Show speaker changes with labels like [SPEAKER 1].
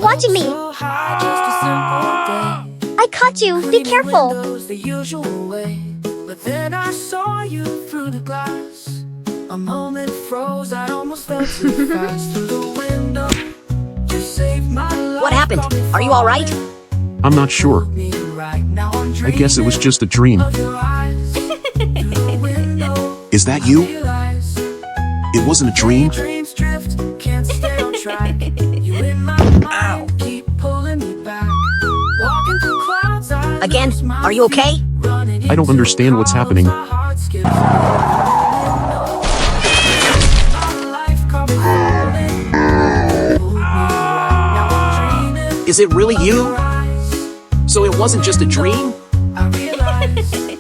[SPEAKER 1] watching me? I caught you. Be careful.
[SPEAKER 2] But then I saw you through the glass. A moment froze, I almost fell too fast through the window. You saved my life.
[SPEAKER 3] What happened? Are you all right?
[SPEAKER 4] I'm not sure. I guess it was just a dream.
[SPEAKER 5] Is that you? It wasn't a dream?
[SPEAKER 2] Ow.
[SPEAKER 3] Again? Are you okay?
[SPEAKER 4] I don't understand what's happening.
[SPEAKER 5] Is it really you? So it wasn't just a dream?
[SPEAKER 2] I realize